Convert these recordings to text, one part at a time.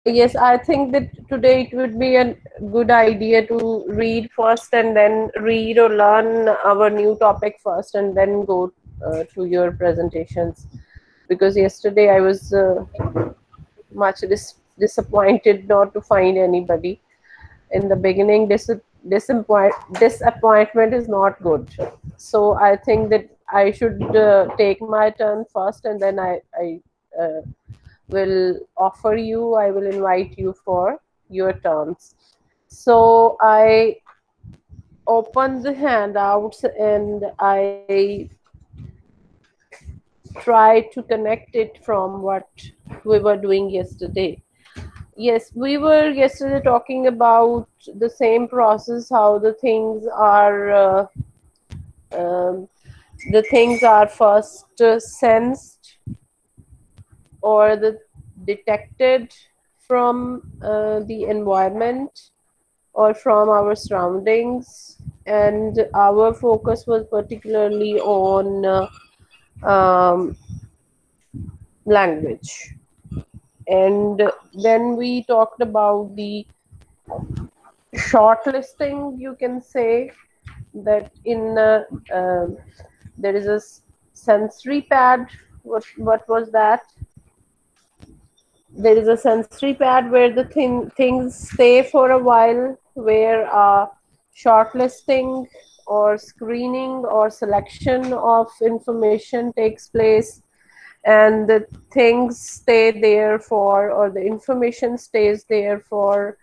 Yes, I think that today it would be a good idea to read first and then read or learn our new topic first and then go to your presentations, because yesterday I was much disappointed not to find anybody. In the beginning, disappointment is not good. So I think that I should take my turn first, and then I will offer you, I will invite you for your turns. So I opened the handouts and I tried to connect it from what we were doing yesterday. Yes, we were yesterday talking about the same process, how um, the things are first sensed or detected from the environment or from our surroundings, and our focus was particularly on language. And then we talked about the shortlisting, you can say, that in there is a sensory pad. What was that? There is a sensory pad where the things stay for a while, where shortlisting or screening or selection of information takes place, and the things stay there for, or the information stays there for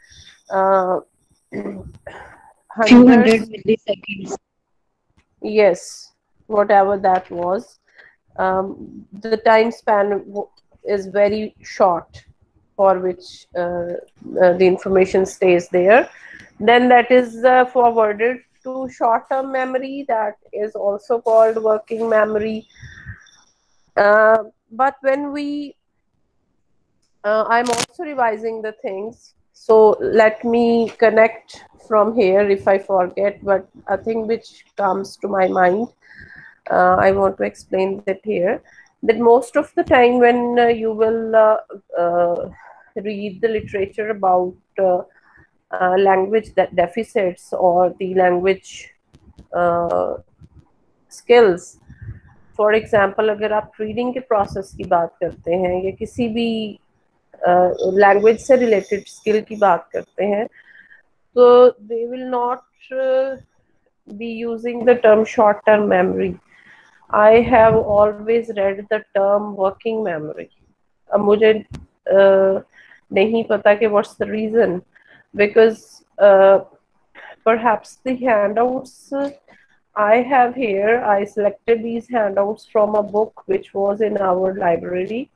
uh, Few hundred hundreds. milliseconds. Yes, whatever that was. The time span is very short for which the information stays there. Then that is forwarded to short-term memory, that is also called working memory. But when we, I'm also revising the things. So let me connect from here if I forget, but a thing which comes to my mind, I want to explain that here, that most of the time when you will read the literature about language that deficits or the language uh, skills, for example अगर आप reading के process की बात करते हैं या किसी भी लैंग्वेज से रिलेटेड स्किल की बात करते हैं, तो they will not be using the term short term memory. I have always read the term working memory. अब मुझे नहीं पता कि what's the reason, because perhaps the handouts I have here, I selected these handouts from a book which was in our library.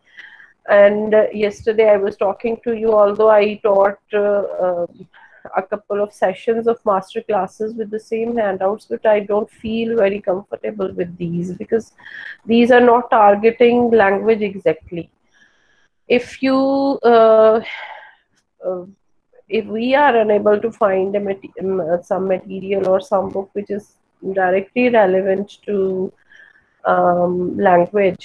And yesterday I was talking to you, although I taught a couple of sessions of master classes with the same handouts, but I don't feel very comfortable with these because these are not targeting language exactly. If you uh, if we are unable to find some material or some book which is directly relevant to language,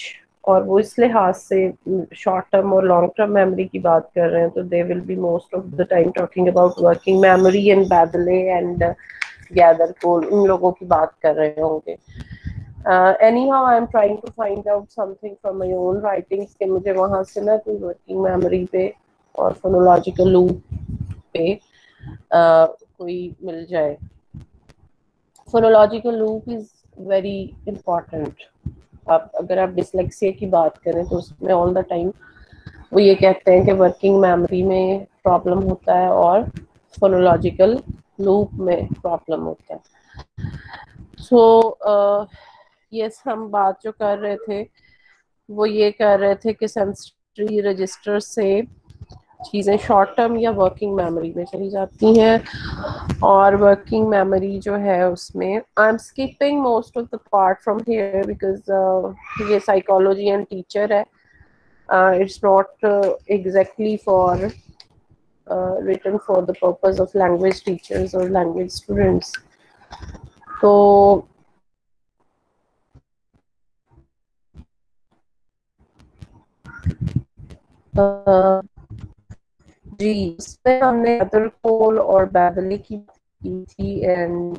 और वो इस लिहाज से short term और long term memory की बात कर रहे हैं, तो they will be most of the time talking about working memory and Baddeley and Gathercole, उन लोगों की बात कर रहे होंगे. anyhow I am trying to find out something from my own writings कि मुझे वहाँ से ना कोई वर्किंग मेमोरी पे और फोनोलॉजिकल लूप पे कोई मिल जाए. Phonological loop is very important. आप अगर आप डिसलेक्सिया की बात करें तो उसमें ऑल द टाइम वो ये कहते हैं कि वर्किंग मेमोरी में प्रॉब्लम होता है और फोनोलॉजिकल लूप में प्रॉब्लम होता है. सो यस, हम बात जो कर रहे थे वो ये कर रहे थे कि सेंसरी रजिस्टर से चीज़ें शॉर्ट टर्म या वर्किंग मेमोरी में चली जाती हैं, और वर्किंग मेमोरी जो है उसमें I am skipping most of the part from here because ये साइकोलॉजी एंड टीचर है. It's not exactly for written for the purpose of language teachers or language students. तो जी, इसमें हमने अदर कोल और बेवली की थी एंड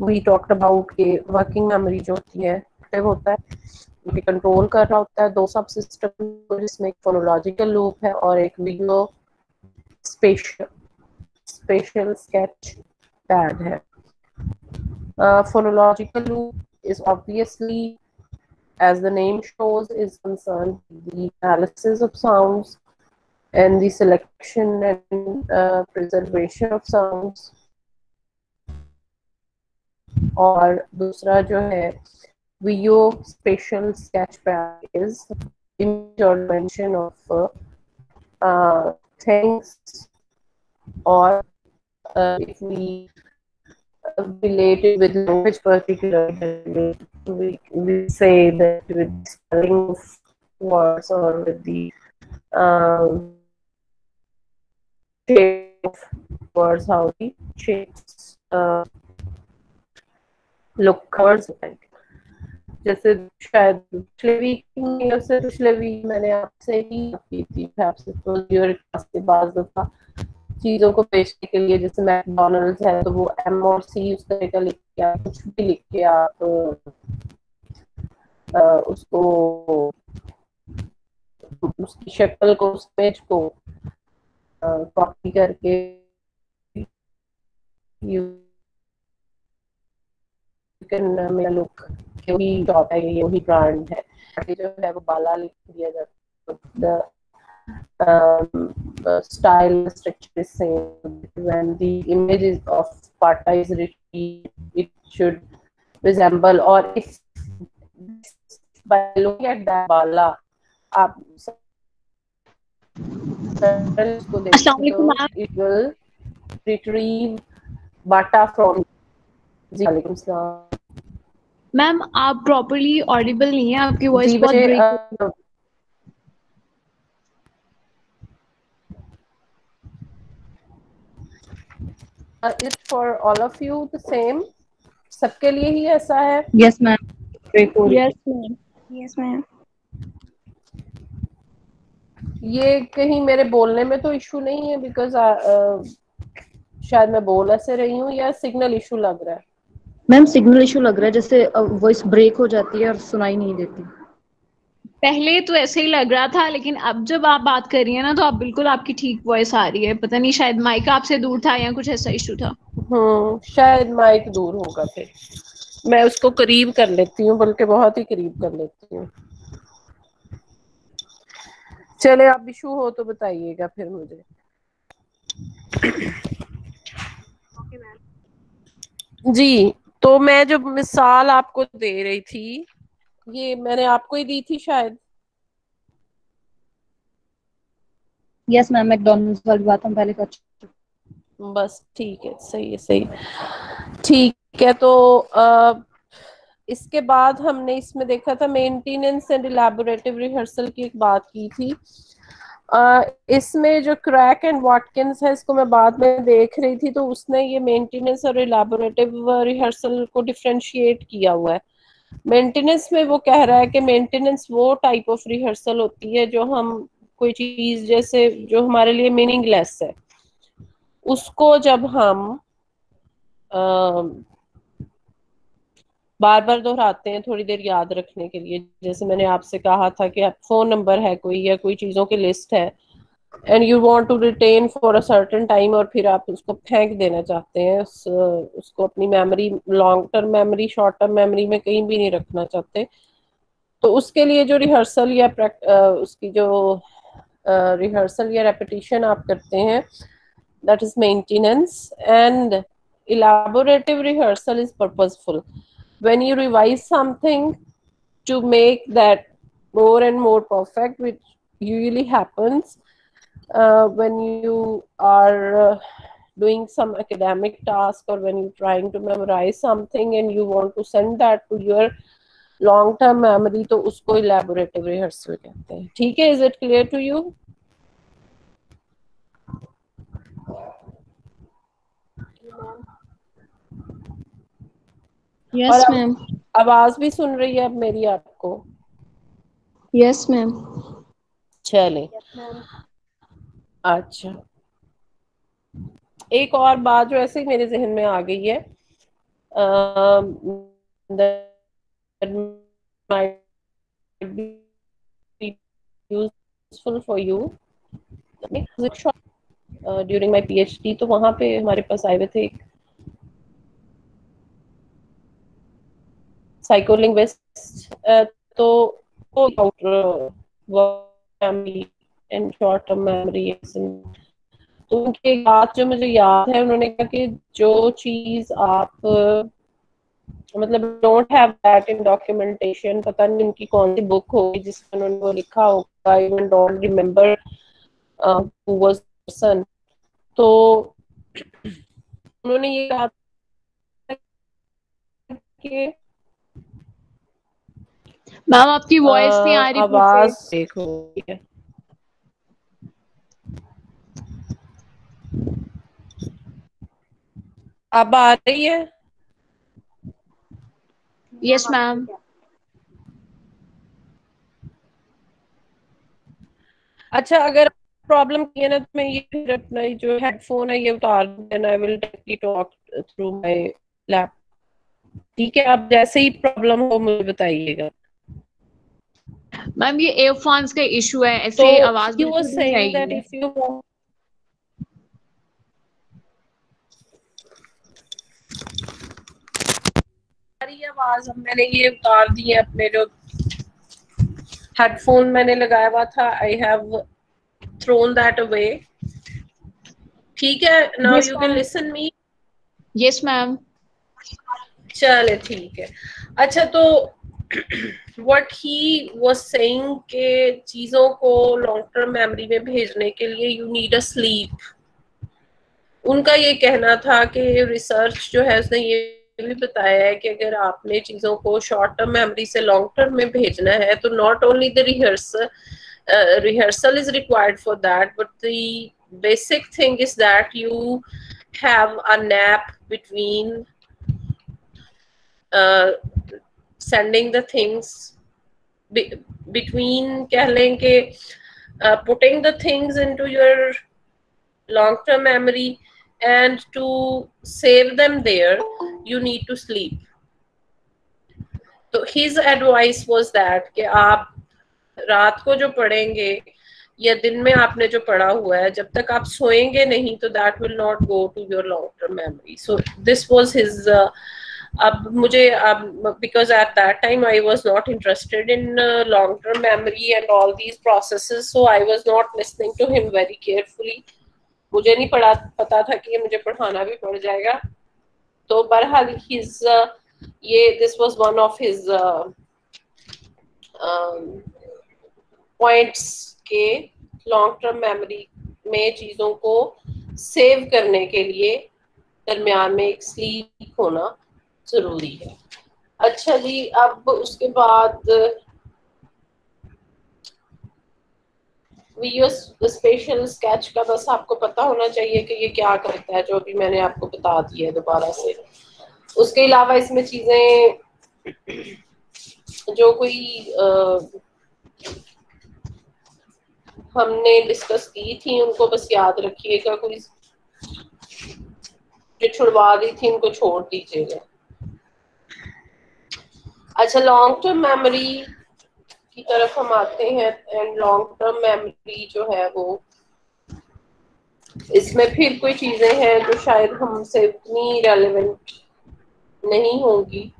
वी टॉक्ड अबाउट के working memory जो होती है एक्टिव होता है, कंट्रोल कर रहा होता है दो सब सिस्टम, जिसमें एक फोनोलॉजिकल लूप है और एक video special special sketch pad है. Phonological loop is obviously, as the name shows, is concerned with the analysis of sounds and the selection and preservation of sounds. और दूसरा जो है video spatial sketchpad is image or dimension of things, or if we relate it with language particularly, we say that with spelling of words or with the shape of words, how the shapes look covers like. जैसे शायद पिछले week से पिछले week मैंने आपसे ही की थी, के बाद दफा चीजों को बेचने के लिए, जैसे मैकडोनल्ड्स है तो वो एम और सी उस तरह का लिख के आप कुछ भी लिख के आप उसको उसकी शक्ल को उस पेज को कॉपी करके यू कैन मेरा लुक वही शॉप है, ये वही ब्रांड है, जो है वो बाला लिख दिया जाता है. Style structure is same. When the image is of Sparta is retrieved, it should resemble, or if by looking at that bala, आप इसको देखें तो it will retrieve Bata from. जी वालेकुम सलाम मैम, आप प्रॉपर्ली ऑडिबल नहीं है, आपकी वॉइस बहुत break. It for all of you the same? सबके लिए ही ऐसा है? Yes ma'am. Yes ma'am. Yes ma'am. ये कहीं मेरे बोलने में तो इशू नहीं है, बिकॉज शायद मैं बोल ऐसे रही हूँ, या सिग्नल इशू लग रहा है? मैम सिग्नल इशू लग रहा है, जैसे वॉइस ब्रेक हो जाती है और सुनाई नहीं देती. पहले तो ऐसे ही लग रहा था, लेकिन अब जब आप बात कर रही है ना तो आप बिल्कुल, आपकी ठीक वॉइस आ रही है. पता नहीं शायद माइक आपसे दूर था या कुछ ऐसा इशू था. शायद माइक दूर होगा, फिर मैं उसको करीब कर लेती हूँ, बल्कि बहुत ही करीब कर लेती हूँ. चले, आप इशू हो तो बताइएगा फिर मुझे. जी, तो मैं जो मिसाल आपको दे रही थी, ये मैंने आपको ही दी थी शायद. यस मैम, मैकडॉनल्ड्स वाली बात हम पहले कर चुके. बस ठीक है, सही है, सही. ठीक है, तो इसके बाद हमने इसमें देखा था मेंटेनेंस एंड इलैबोरेटिव रिहर्सल की एक बात की थी. इसमें जो क्रैक एंड वाटकिंस है, इसको मैं बाद में देख रही थी, तो उसने ये मेंटेनेंस और इलैबोरेटिव रिहर्सल को डिफरेंशिएट किया हुआ है. मेंटेनेंस में वो कह रहा है कि मेंटेनेंस वो टाइप ऑफ रिहर्सल होती है जो हम कोई चीज जैसे जो हमारे लिए मीनिंगलेस है, उसको जब हम बार बार दोहराते हैं थोड़ी देर याद रखने के लिए, जैसे मैंने आपसे कहा था कि आप फोन नंबर है कोई या कोई चीजों की लिस्ट है, and you want to retain for a certain time, और फिर आप उसको फेंक देना चाहते हैं, उसको अपनी memory, long term memory, short term memory में कहीं भी नहीं रखना चाहते. तो उसके लिए जो रिहर्सल या उसकी जो रिहर्सल या रेपिटेशन आप करते हैं, that is maintenance. And elaborative rehearsal is purposeful. When you revise something to make that more and more perfect, which usually happens when you are doing some academic task, or when you're trying to memorize something and you want to send that to your long term memory, तो उसको elaborative rehearsal कहते हैं. ठीक है, is it clear to you? Yes ma'am. आवाज भी सुन रही है अब मेरी आपको? Yes ma'am. चले, अच्छा एक और बात जो ऐसे ही मेरे जहन में आ गई है, that might be useful for you. During my PhD, तो वहां पे हमारे पास आए हुए थे एक साइकोलिंग्विस्ट, तो memory and short term memory. तो उनकी एक बात जो मुझे याद है, उन्होंने कहा कि जो चीज आप मतलब don't have that in documentation, पता नहीं उनकी कौन सी बुक होगी जिसमें उन्होंने वो लिखा होगा, even don't remember who was person. तो उन्होंने ये कहा कि मैम आपकी वॉइस नहीं आ रही फिर आवाज से। देखो, अब आ रही है? Yes ma'am. अच्छा, अगर प्रॉब्लम की है ना, तो मैं ये फिर अपना ये जो हेडफोन है ये उतार दूँ, and I will directly talk through my lap. ठीक है, आप जैसे ही प्रॉब्लम हो मुझे बताइएगा। मैम ये एयरफोन्स का इशू है, तो ऐसे आवाज ही वाज बिल्कुल नहीं सेइंग दैट जाएगी। इफ यू वांट, सारी आवाज अब मैंने ये उतार दी है, अपने जो हेडफोन मैंने लगाया हुआ था, I have thrown that away. ठीक है, now yes you can ma'am. Listen me. Yes ma'am. चले ठीक है। अच्छा, तो व्हाट ही वाज सेइंग के चीजों को लॉन्ग टर्म मेमोरी में भेजने के लिए यू नीड अ स्लीप। उनका ये कहना था कि रिसर्च जो है उसने ये भी बताया है कि अगर आपने चीजों को शॉर्ट टर्म मेमोरी से लॉन्ग टर्म में भेजना है, तो not only the rehearsal is required for that, but the basic thing is that you have a nap between sending the things between, कह लें कि putting the things into your long term memory and to save them there you need to sleep. तो his advice was that कि आप रात को जो पढ़ेंगे या दिन में आपने जो पढ़ा हुआ है, जब तक आप सोएंगे नहीं तो that will not go to your long term memory. So this was his अब मुझे because at that time I was not interested in long term memory and all these processes, so I was not listening to him very carefully. मुझे नहीं पता था कि ये मुझे पढ़ाना भी पड़ जाएगा। तो बहरहाल his ये this was one of his points के लॉन्ग टर्म मेमोरी में चीजों को सेव करने के लिए दरमियान में एक स्लीप होना जरूरी है। अच्छा जी, अब उसके बाद स्पेशल स्केच का बस आपको पता होना चाहिए कि ये क्या करता है, जो भी मैंने आपको बता दिया है दोबारा से। उसके अलावा इसमें चीजें जो कोई हमने डिस्कस की थी उनको बस याद रखिएगा, कोई जो छुड़वा दी थी उनको छोड़ दीजिएगा। अच्छा, लॉन्ग टर्म मेमोरी की तरफ हम आते हैं, एंड लॉन्ग टर्म मेमोरी जो है वो, इसमें फिर कोई चीजें हैं जो शायद हमसे इतनी रेलेवेंट नहीं होंगी,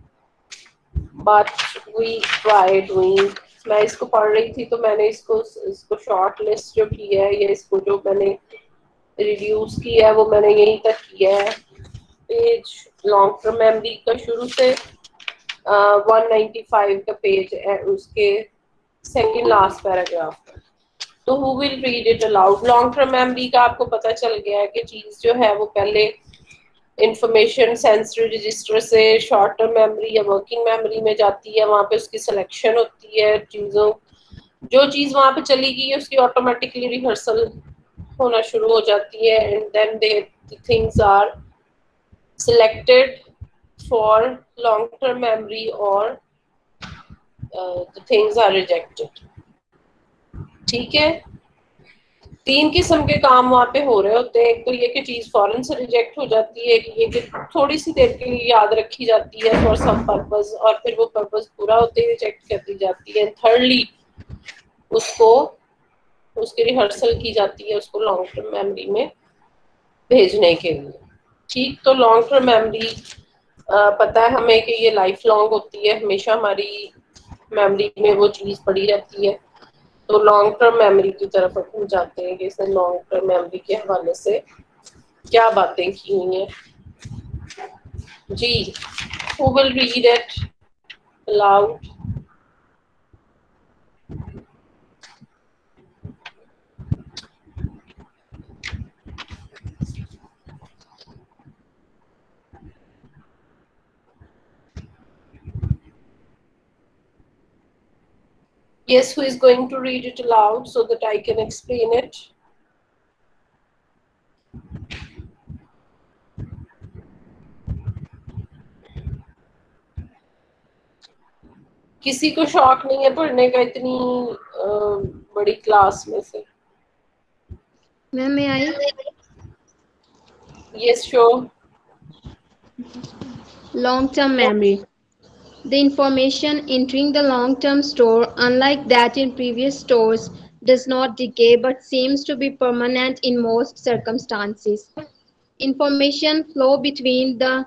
बट वी ट्राई डूइंग। मैं इसको पढ़ रही थी तो मैंने इसको शॉर्ट लिस्ट जो की है, या इसको जो मैंने रिव्यूज किया है वो मैंने यहीं तक किया है। पेज लॉन्ग टर्म मेमोरी का शुरू से 195 का पेज है, उसके सेकंड लास्ट पैराग्राफ। तो who will read it allowed. Long term memory का आपको पता चल गया है कि चीज जो है वो पहले इंफॉर्मेशन सेंसरी रजिस्टर से शॉर्ट टर्म मेमोरी या वर्किंग मेमोरी में जाती है, वहां पे उसकी सिलेक्शन होती है चीजों, जो चीज वहां पे चली गई है उसकी ऑटोमेटिकली रिहर्सल होना शुरू हो जाती है, and then they things are selected for long term memory or the things are rejected. ठीक है, 3 किस्म के काम वहाँ पे हो रहे होते हैं। एक तो ये कि चीज फौरन से रिजेक्ट हो जाती है, ये कि थोड़ी सी देर के लिए याद रखी जाती है फॉर सम पर्पस, और फिर वो पर्पस पूरा होते ही रिजेक्ट कर दी जाती है। थर्डली उसको उसकी रिहर्सल की जाती है उसको लॉन्ग टर्म मेमोरी में भेजने के लिए। ठीक, तो लॉन्ग टर्म मेमोरी पता है हमें कि ये लाइफ लॉन्ग होती है, हमेशा हमारी मेमोरी में वो चीज पड़ी रहती है। तो लॉन्ग टर्म मेमोरी की तरफ हम जाते हैं कि इसने लॉन्ग टर्म मेमोरी के हवाले से क्या बातें की हुई हैं। जी, who will read it aloud? Yes, who is going to read it aloud so that I can explain it? किसी को शौक नहीं है पढ़ने का इतनी बड़ी क्लास में से? मैम मैं आई? Yes, sure. Long-term memory. The information entering the long-term store, unlike that in previous stores, does not decay but seems to be permanent in most circumstances. Information flow between the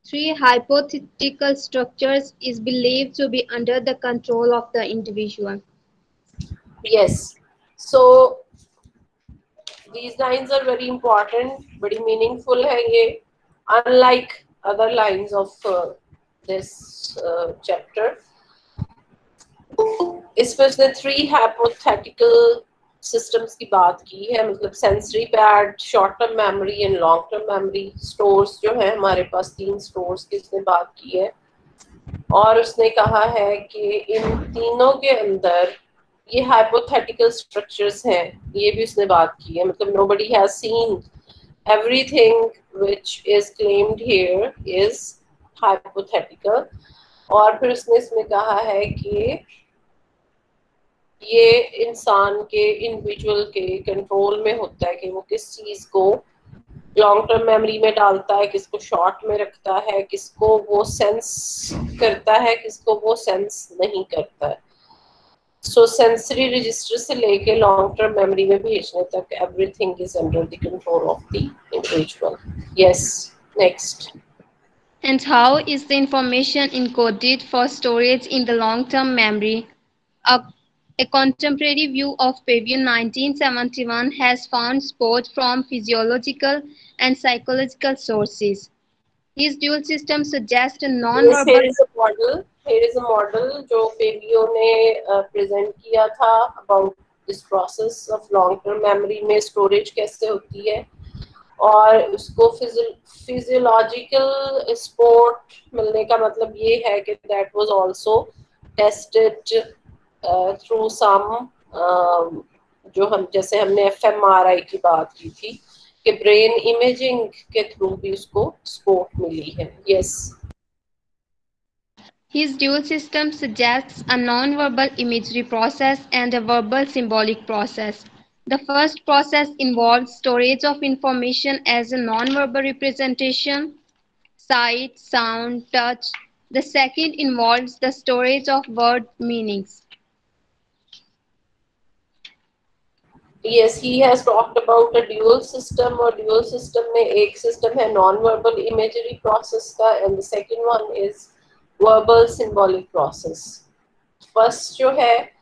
three hypothetical structures is believed to be under the control of the individual. Yes. So these lines are very important, बड़ी meaningful है ये, unlike other lines of this chapter. इसमें उसने 3 hypothetical systems की बात की है, मतलब sensory pad, short term memory and long term memory stores जो है हमारे पास 3 stores की उसने बात की है। और उसने कहा है कि इन तीनों के अंदर ये hypothetical structures हैं, ये भी उसने बात की है। मतलब nobody has seen everything which is claimed here is hypothetical। और फिर उसने इसमें कहा है कि ये इंसान के इंडिविजुअल के कंट्रोल में होता है कि वो किस चीज को लॉन्ग टर्म मेमोरी में डालता है, किसको शॉर्ट में रखता है, किसको वो सेंस करता है, किसको वो सेंस नहीं करता है। सो सेंसरी रजिस्टर से लेके लॉन्ग टर्म मेमोरी में भेजने तक everything is under the control of the individual. Yes, next. And how is the information encoded for storage in the long-term memory? A contemporary view of Pavilion 1971 has found support from physiological and psychological sources. His dual system suggests a non-verbal... Here is a model जो पेवियो ने present किया था about this process of long-term memory में storage कैसे होती है, और उसको फिजियोलॉजिकल सपोर्ट मिलने का मतलब ये है कि that was also tested through some जो हम जैसे हमने fMRI की बात की थी कि ब्रेन इमेजिंग के थ्रू भी उसको सपोर्ट मिली है। Yes. His dual system suggests a non-verbal imagery process and a verbal symbolic process. The first process involves storage of information as a non-verbal representation, sight, sound, touch. The second involves the storage of word meanings. Yes, he has talked about a dual system, और dual system में एक system है non-verbal imagery process का, and the second one is verbal symbolic process. First जो है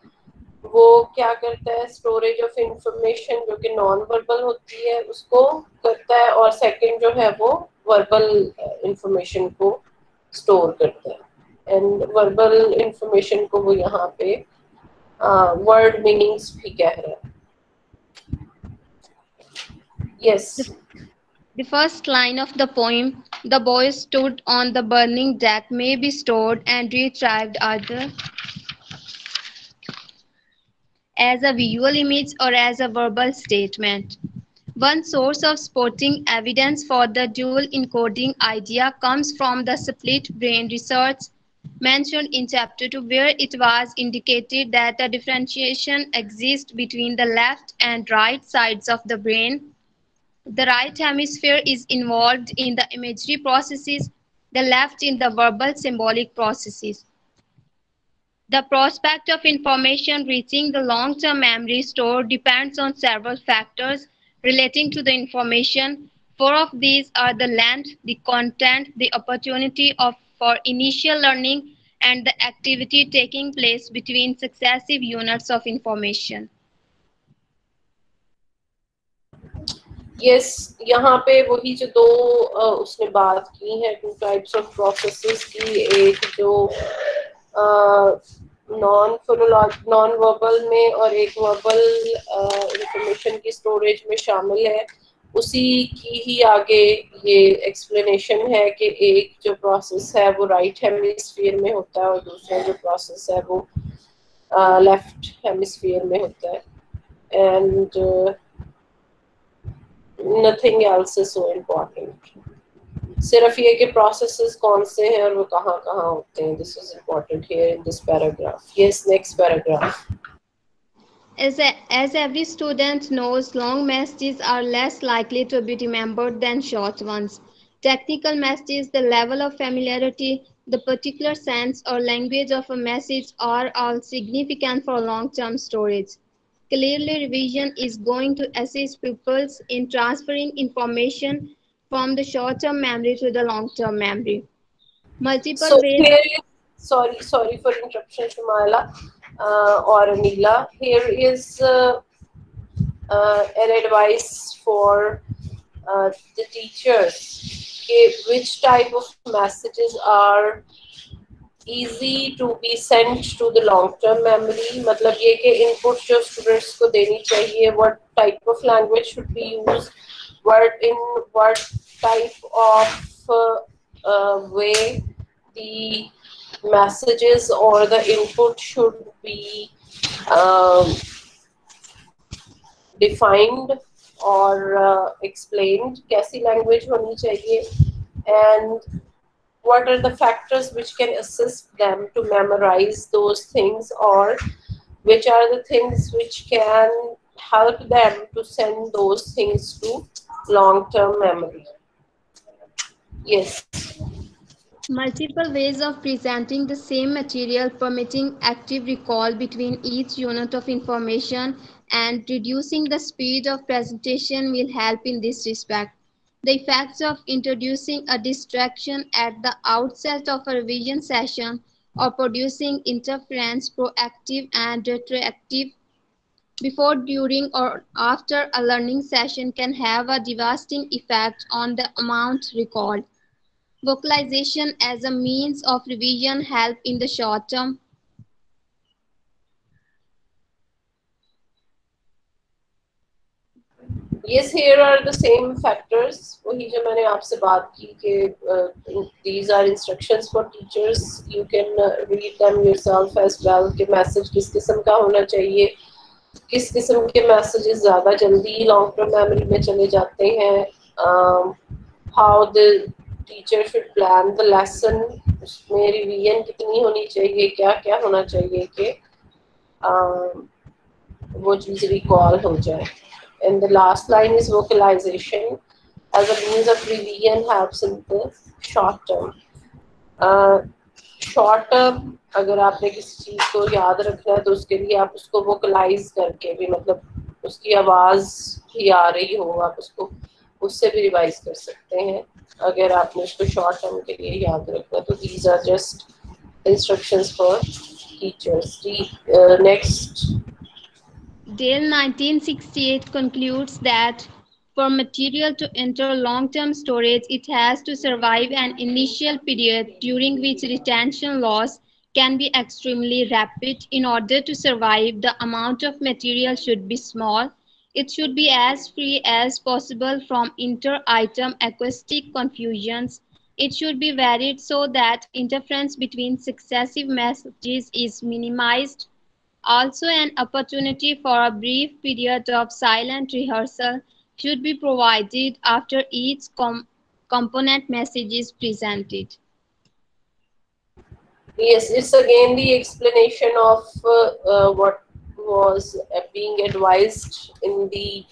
वो क्या करता है, स्टोरेज ऑफ इंफॉर्मेशन जो कि नॉन वर्बल होती है उसको करता है, और सेकंड जो है वो वर्बल इंफॉर्मेशन को स्टोर करता है। एंड वर्बल इंफॉर्मेशन को वो यहाँ पे वर्ड मीनिंग्स भी कह रहे हैं। Yes. The first line of the poem, "The boy stood on the burning deck," may be stored and retrieved either as a visual image or as a verbal statement. One source of supporting evidence for the dual encoding idea comes from the split brain research mentioned in chapter 2, where it was indicated that a differentiation exists between the left and right sides of the brain. The right hemisphere is involved in the imagery processes, the left in the verbal symbolic processes. The prospect of information reaching the long-term memory store depends on several factors relating to the information. Four of these are the length, the content, the opportunity for initial learning, and the activity taking place between successive units of information. Yes यहाँ पे वही जो दो उसने बात की है, two types of processes की, एक जो नॉन वर्बल में और एक वर्बल इंफॉर्मेशन की स्टोरेज में शामिल है, उसी की ही आगे ये एक्सप्लेनेशन है कि एक जो प्रोसेस है वो राइट हेमिस्फीयर में होता है और दूसरा जो प्रोसेस है वो लेफ्ट हेमिस्फीयर में होता है. And nothing else is so important. सिर्फ ये कि processes कौन से हैं और वो कहाँ कहाँ होते हैं. This is important here in this paragraph. Yes, next paragraph. As every student knows, long messages are less likely to be remembered than short ones. Technical messages, the level of familiarity, the particular sense or language of a message are all significant for long-term storage. Clearly, revision is going to assist pupils in transferring information from the short-term memory to the long-term memory. Multiple ways. Sorry for interruption, Shumala or Anila. Here is an advice for the teachers. Which type of messages are easy to be sent to the long term memory. मतलब ये कि input जो students को देनी चाहिए, what type of language should be used, what type of way the messages or the input should be defined or explained, कैसी language होनी चाहिए, and what are the factors which can assist them to memorize those things, or which are the things which can help them to send those things to long-term memory. Yes. Multiple ways of presenting the same material permitting active recall between each unit of information and reducing the speed of presentation will help in this respect. The effects of introducing a distraction at the outset of a revision session or producing interference proactive and retroactive before, during, or after a learning session can have a devastating effect on the amount recalled. Vocalization as a means of revision help in the short term. Yes, here are the same factors. वही जो मैंने आपसे बात की कि these are instructions for teachers. You can read them yourself as well. कि message किस किस्म का होना चाहिए, किस किस्म के मैसेजेस ज़्यादा जल्दी लॉन्ग टर्म मेमोरी में चले जाते हैं, how the teacher should plan the lesson, उसमें रिवीजन कितनी होनी चाहिए, क्या क्या होना चाहिए कि वो चीज़ रिकॉल हो जाए. And the last line is vocalization as a means of revision helps in the short term. Short term अगर आपने किसी चीज़ को याद रखना है तो उसके लिए आप उसको vocalize करके भी, मतलब उसकी आवाज़ भी आ रही हो, आप उसको उससे भी रिवाइज कर सकते हैं अगर आपने उसको शॉर्ट टर्म के लिए याद रखना. तो these are just instructions for teachers. Next. Dale 1968 concludes that for material to enter long-term storage, it has to survive an initial period during which retention loss can be extremely rapid. In order to survive, the amount of material should be small. It should be as free as possible from inter-item acoustic confusions. It should be varied so that interference between successive messages is minimized. Also, an opportunity for a brief period of silent rehearsal should be provided after each component message is presented. Yes, it's again the explanation of what was being advised in the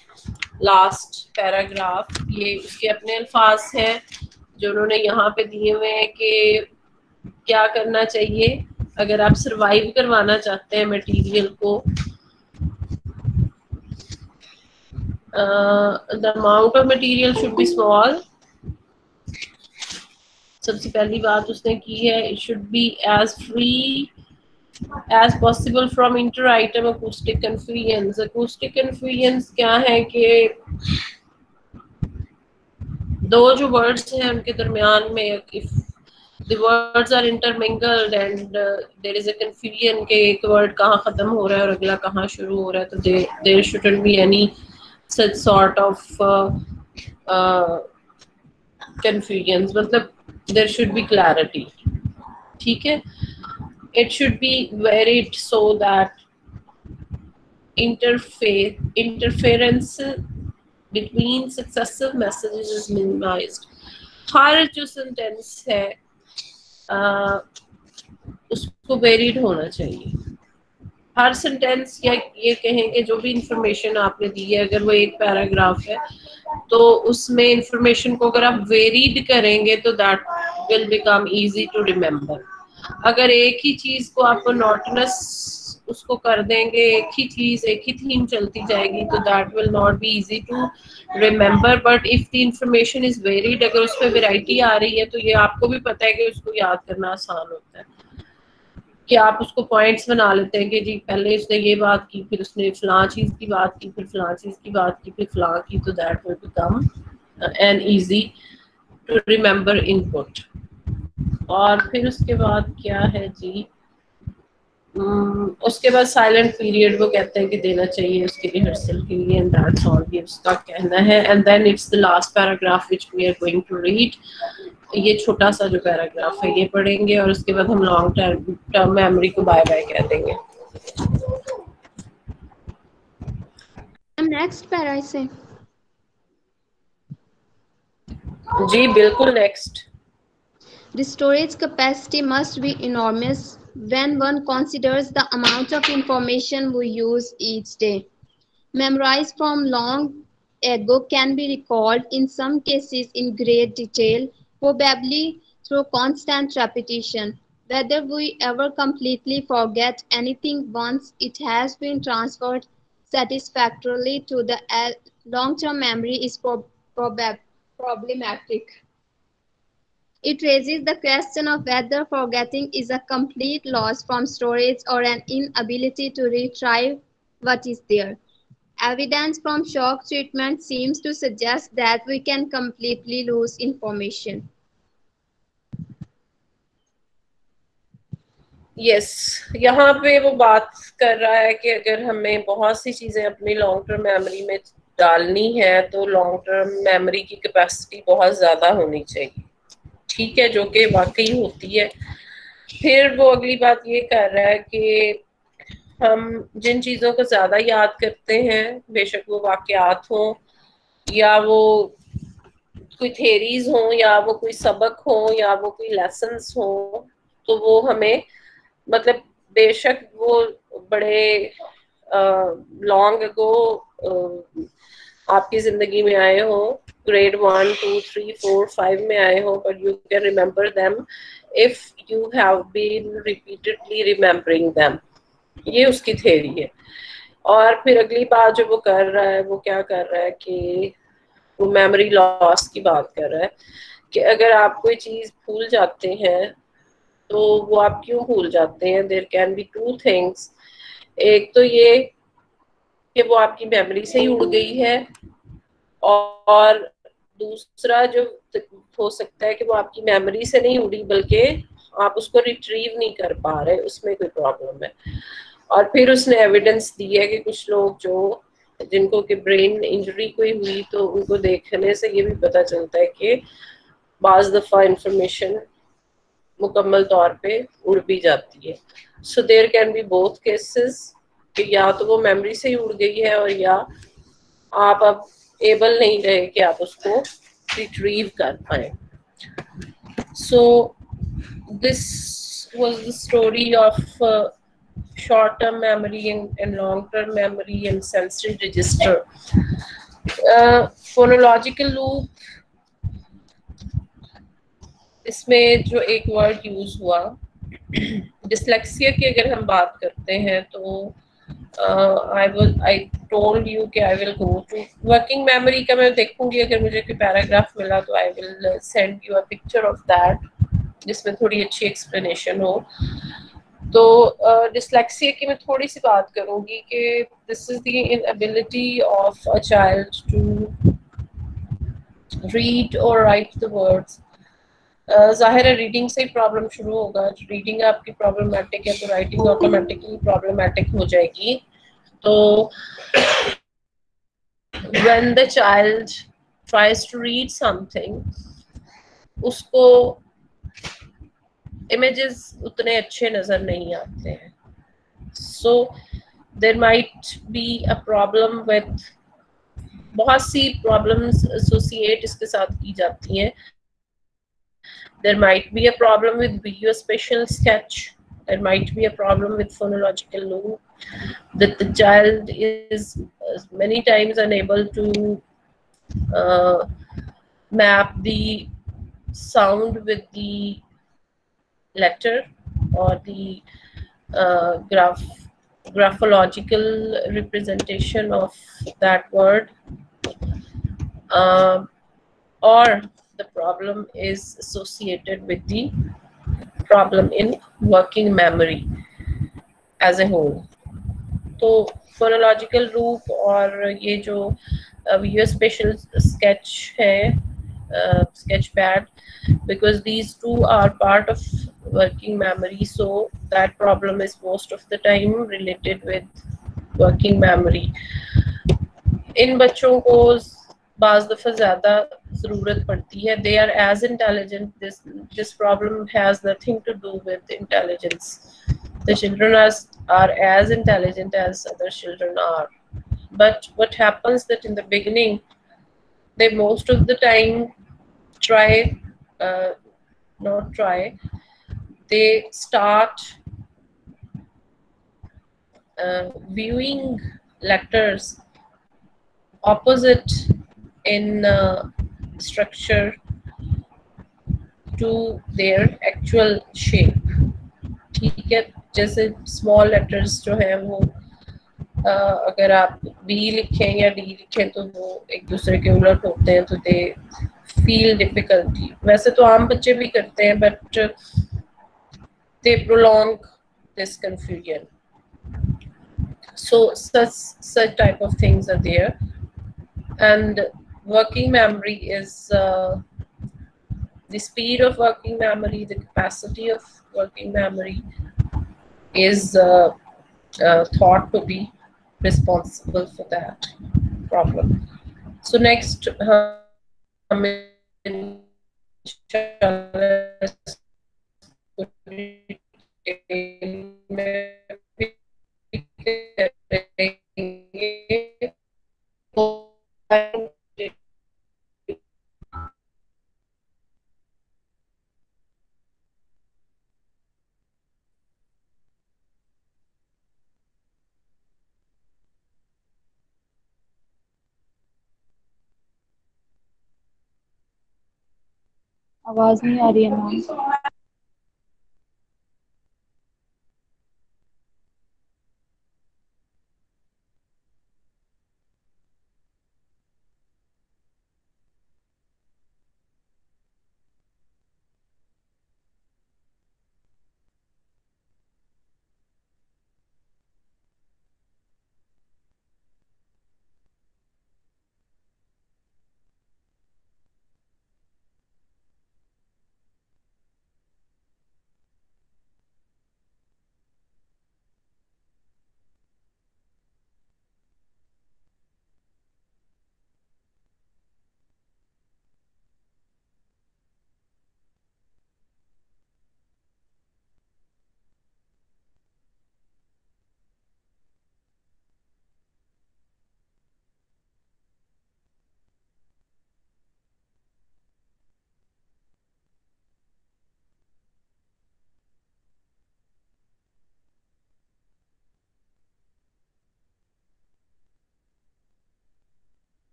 last paragraph. ये उसके अपने अल्फाज हैं जो उन्होंने यहाँ पे दिए हुए हैं कि क्या करना चाहिए अगर आप सरवाइव करवाना चाहते हैं मटेरियल को. The amount of material should be small. सबसे पहली बात उसने की है, it should be as free as possible from inter-item acoustic conveyance. Acoustic conveyance क्या है कि दो जो words हैं उनके दरमियान में if the words are intermingled and there is a confusion कि एक word कहाँ खत्म हो रहा है और अगला कहाँ शुरू हो रहा है, तो there shouldn't be any such sort of confusion. मतलब there should be clarity. ठीक है. It should be varied so that interference between successive messages is minimized. हर जो sentence है उसको varied होना चाहिए. हर सेंटेंस या ये कहें कि जो भी इंफॉर्मेशन आपने दी है अगर वो एक पैराग्राफ है तो उसमें इंफॉर्मेशन को अगर आप वेरीड करेंगे तो that will become easy to remember. अगर एक ही चीज को आप मोनोटोनस उसको कर देंगे, एक ही चीज एक ही थीम चलती जाएगी, तो that will not be easy to remember. But if the information is varied, अगर उसमें वैरायटी आ रही है तो ये आपको भी पता है कि उसको याद करना आसान होता है कि आप उसको पॉइंट्स बना लेते हैं कि जी पहले उसने ये बात की, फिर उसने फलां चीज की बात की, फिर फलां चीज की बात की, फिर फलां की, तो that will become an easy to remember input. और फिर उसके बाद क्या है जी, उसके बाद साइलेंट पीरियड वो कहते हैं कि देना चाहिए उसके रिहर्सल के लिए, एंड दैट्स ऑल ये उसका कहना है. And then it's the last paragraph which we are going to read. ये छोटा सा जो पैराग्राफ है ये पढ़ेंगे और उसके बाद हम लॉन्ग टर्म मेमोरी को बाय बाय कह देंगे. नेक्स्ट पैरा से जी बिल्कुल next. The storage capacity must be enormous when one considers the amount of information we use each day. Memorized from long ago can be recalled in some cases in great detail, probably through constant repetition. Whether we ever completely forget anything once it has been transferred satisfactorily to the long-term memory is problematic. It raises the question of whether forgetting is a complete loss from storage or an inability to retrieve what is there. Evidence from shock treatment seems to suggest that we can completely lose information. Yes, यहाँ पे वो बात कर रहा है कि अगर हमें बहुत सी चीजें अपनी लॉन्ग टर्म मेमोरी में डालनी है तो लॉन्ग टर्म मेमोरी की कैपेसिटी बहुत ज्यादा होनी चाहिए. ठीक है, जो कि वाकई होती है. फिर वो अगली बात ये कर रहा है कि हम जिन चीजों को ज्यादा याद करते हैं, बेशक वो वाकयात हो या वो कोई थेरीज हो या वो कोई सबक हो या वो कोई लेसन्स हो, तो वो हमें मतलब बेशक वो बड़े लॉन्ग अगो आपकी जिंदगी में आए हो, grade 1, 2, 3, 4, 5 में आए हो, but you can remember them if you have been repeatedly remembering them. ये उसकी थ्योरी है. और फिर अगली बात जो वो कर रहा है वो क्या कर रहा है कि वो मेमोरी लॉस की बात कर रहा है कि अगर आप कोई चीज भूल जाते हैं तो वो आप क्यों भूल जाते हैं. There can be two things. एक तो ये कि वो आपकी मेमोरी से ही उड़ गई है, और दूसरा जो हो सकता है कि वो आपकी मेमोरी से नहीं उड़ी बल्कि आप उसको रिट्रीव नहीं कर पा रहे, उसमें कोई प्रॉब्लम है. और फिर उसने एविडेंस दी है कि कुछ लोग जो जिनको कि ब्रेन इंजरी कोई हुई तो उनको देखने से ये भी पता चलता है कि बाज दफा इंफॉर्मेशन मुकम्मल तौर पे उड़ भी जाती है. So there can be both cases कि या तो वो मेमोरी से ही उड़ गई है और या आप अब एबल नहीं रहे कि आप उसको रिट्रीव कर पाए. So this was the story of short-term memory and long-term memory and sensory register. Phonological loop, इसमें जो एक वर्ड यूज हुआ, डिसलेक्सिया की अगर हम बात करते हैं तो I told you कि I will go to working memory का मैं देखूंगी, अगर मुझे कोई पैराग्राफ मिला तो I will send you a picture of that जिसमें थोड़ी अच्छी एक्सप्लेनेशन हो. तो डिसलेक्सिया की मैं थोड़ी सी बात करूंगी कि this is the inability of a child to read और राइट द वर्ड्स. जाहिर है रीडिंग से प्रॉब्लम शुरू होगा. रीडिंग आपकी प्रॉब्लमेटिक है तो राइटिंग ऑटोमेटिकली प्रॉब्लमेटिक हो जाएगी. तो when the child tries to read something, उसको images उतने अच्छे नजर नहीं आते हैं. So there might be a problem with, बहुत सी problems associate इसके साथ की जाती हैं. There might be a problem with visuospatial sketch. There might be a problem with phonological loop, that the child is many times unable to map the sound with the letter or the graphological representation of that word, or the problem is associated with the problem in working memory as a whole. तो phonological loop और ये जो visuospatial sketch है, sketchpad, because these two are part of working memory, so that problem is most of the time related with working memory. इन बच्चों को बाज़ दफ़ा ज़्यादा ज़रूरत पड़ती है. They are as intelligent. This problem has nothing to do with intelligence. The children are as intelligent as other children are. But what happens that in the beginning, they most of the time they start viewing letters opposite in structure to their actual shape. ठीक है, जैसे small letters जो है वो अगर आप B लिखें या डी लिखें तो वो एक दूसरे के उलट होते हैं, तो दे फील डिफिकल्टी. वैसे तो आम बच्चे भी करते हैं, but they prolong this confusion. So such type of things are there, and working memory is the speed of working memory, the capacity of working memory is thought to be responsible for that problem. So next आवाज नहीं आ रही है ma'am.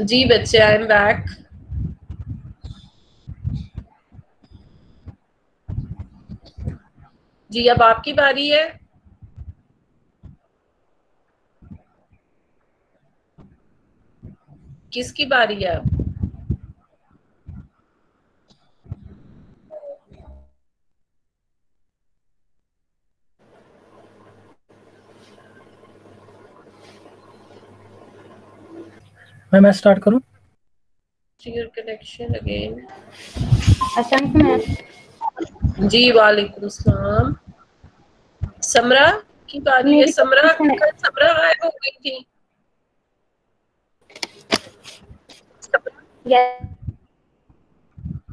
जी बच्चे, I am back. जी अब आपकी बारी है। किसकी बारी है अब? मैं स्टार्ट करूं? Your connection again. अच्छा जी वालेकुम सलाम। समरा की बारी है। मेरी समरा, कनेक्शन कल समरा गायब हो गई थी।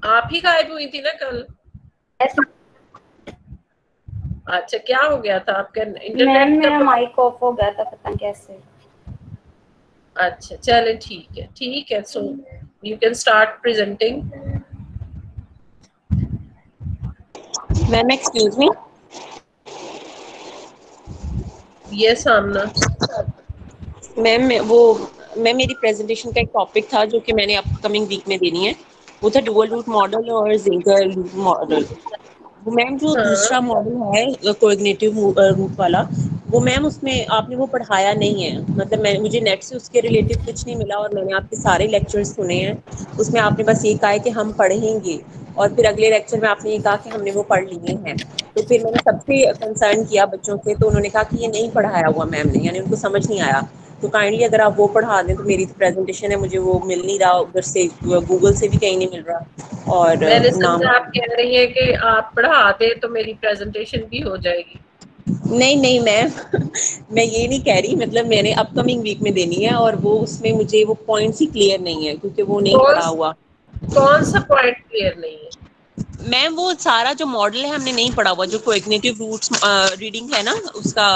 आप ही गायब हुई थी ना कल? अच्छा, क्या हो गया था? आपका मैम इंटरनेट का मेरा माइक ऑफ हो गया था, पता नहीं कैसे। अच्छा चले, ठीक है। So you can start presenting. Ma'am excuse me. Yes Aamna. Ma'am मेरी प्रेजेंटेशन का एक टॉपिक था जो कि मैंने अपकमिंग वीक में देनी है। वो था डुअल रूट मॉडल और जिंगर रूट मॉडल। वो मैम जो हाँ, दूसरा मॉडल है कोऑर्डिनेटिव रूट वाला, वो मैम उसमें आपने वो पढ़ाया नहीं है। मतलब मैं मुझे नेट से उसके रिलेटिव कुछ नहीं मिला और मैंने आपके सारे लेक्चर्स सुने हैं। उसमें आपने बस ये कहा है कि हम पढ़ेंगे और फिर अगले लेक्चर में आपने ये कहा कि हमने वो पढ़ लिए हैं। तो फिर मैंने सबसे कंसर्न किया बच्चों से, तो उन्होंने कहा कि ये नहीं पढ़ाया हुआ मैम ने, यानी उनको समझ नहीं आया। तो काइंडली अगर आप वो पढ़ा दें, तो मेरी प्रेजेंटेशन है मुझे वो मिल नहीं रहा, उधर से गूगल से भी कहीं नहीं मिल रहा और मैंने नाम। समझा आप कह रही हैं कि आप पढ़ा दे तो मेरी प्रेजेंटेशन भी हो जाएगी। नहीं नहीं मैम मैं ये नहीं कह रही, मतलब मैंने अपकमिंग वीक में देनी है और वो उसमें मुझे वो पॉइंट्स ही क्लियर नहीं है क्योंकि वो नहीं कौन पढ़ा हुआ। कौन सा पॉइंट क्लियर नहीं है? मैम वो सारा जो मॉडल है हमने नहीं पढ़ा हुआ, जो कोएग्निटिव रूट्स रीडिंग है ना उसका।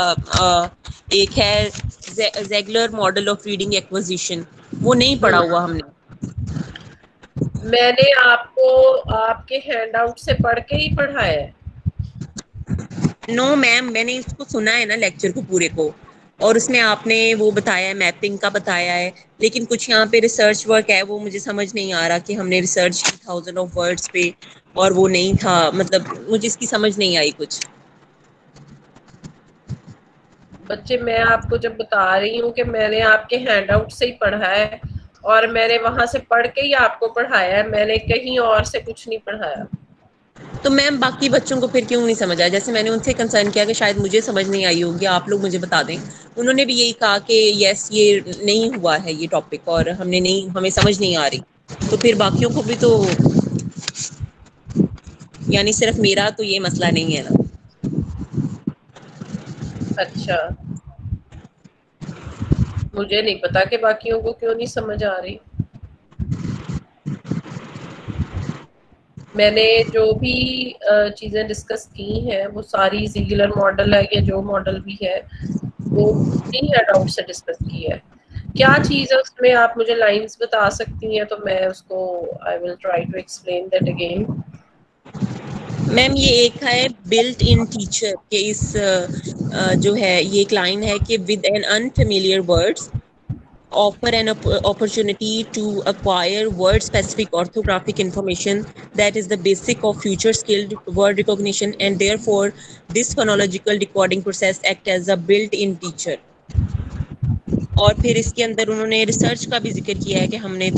एक है जेगलर मॉडल ऑफ रीडिंग एक्विजिशन, वो नहीं पढ़ा हुआ हमने। मैंने आपको आपके हैंडआउट से पढ़ के ही पढ़ाया है। नो मैम, मैंने इसको सुना है ना लेक्चर को पूरे को, और उसमें आपने वो बताया है, मैपिंग का बताया है, लेकिन कुछ यहाँ पे रिसर्च वर्क है वो मुझे समझ नहीं आ रहा कि हमने रिसर्च की 1000 ऑफ वर्ड्स पे और वो नहीं था। मतलब मुझे इसकी समझ नहीं आई कुछ। बच्चे, मैं आपको जब बता रही हूँ कि मैंने आपके हैंडआउट से ही पढ़ा है और मैंने वहां से पढ़ के ही आपको पढ़ाया है, मैंने कहीं और से कुछ नहीं पढ़ाया। तो मैम बाकी बच्चों को फिर क्यों नहीं समझ आया? जैसे मैंने उनसे कंसर्न किया कि शायद मुझे समझ नहीं आई होगी, आप लोग मुझे बता दें। उन्होंने भी यही कहा कि यस ये नहीं हुआ है ये टॉपिक और हमें समझ नहीं आ रही। तो फिर बाकियों को भी तो, यानी सिर्फ मेरा तो ये मसला नहीं है ना। अच्छा, मुझे नहीं पता कि बाकियों को क्यों नहीं समझ आ रही। मैंने जो भी चीजें डिस्कस की हैं वो सारी जिगलर मॉडल है या जो मॉडल भी है वो नहीं हैंडआउट से डिस्कस की है। क्या चीज है उसमें, आप मुझे लाइंस बता सकती हैं तो मैं उसको I will try to explain that again. Ma'am ये एक है बिल्ट इन टीचर के इस जो है ये एक लाइन है कि with an unfamiliar words offer an opportunity to acquire word specific orthographic information that is the basic of future skilled word recognition, and therefore this phonological decoding process act as a built in teacher। और फिर इसके अंदर उन्होंने research का भी जिक्र किया है कि हमने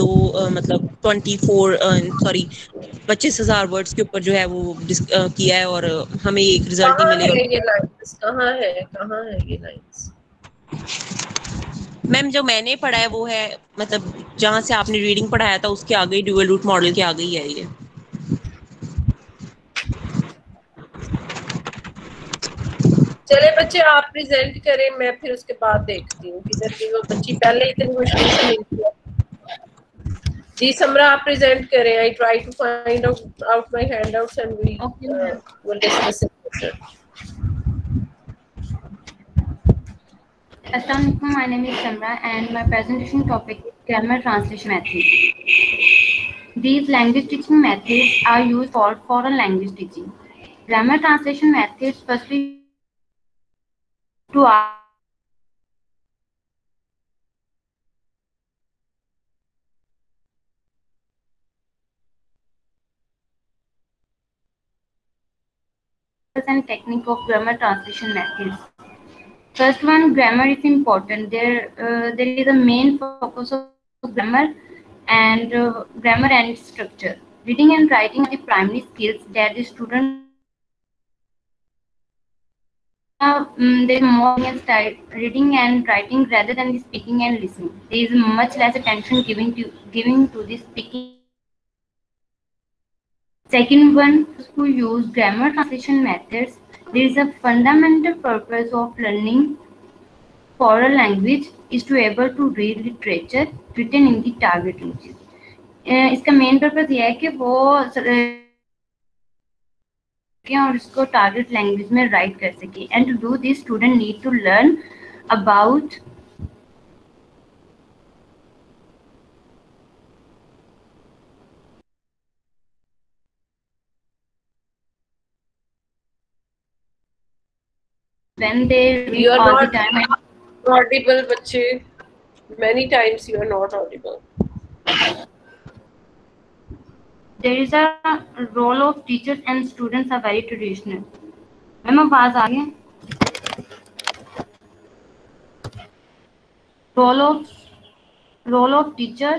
मतलब 25,000 वर्ड्स के ऊपर जो है वो किया है और हमें एक रिजल्ट ही कहाँ मिले। है और ये लाइंस? कहाँ है ये लाइंस? मैम जो मैंने पढ़ा है वो है, मतलब जहाँ से आपने रीडिंग पढ़ाया था उसके आगे ही, ड्यूअल रूट मॉडल के आगे ही है ये। चले बच्चे, आप प्रेजेंट करें, मैं फिर उसके बाद देखती हूँ किधर गई वो बच्ची, पहले इतनी मुश्किल से मिलती है। जी समरा, आप प्रेजेंट करें। I try to find out my handouts and we okay ma'am. Will discuss it. Assalamualaikum, my name is Samra and my presentation topic is grammar translation methods. These language teaching methods are used for foreign language teaching. Grammar translation methods firstly to and technique of grammar translation methods. First one, grammar is important. There is a main focus of grammar and structure. Reading and writing are the primary skills that the student there is more reading and writing rather than the speaking and listening. There is much less attention giving to the speaking. Second one, who use grammar translation methods. There is a fundamental purpose of learning foreign language is to able to read literature written in the target language. इसका main purpose ये है कि वो और इसको target language में write कर सके. And to do this student need to learn about when they You are all not the time. audible, बच्चे. Many times you are not audible. There is a role of teachers and students are very traditional. Ma'am आवाज आ गई? Role of teacher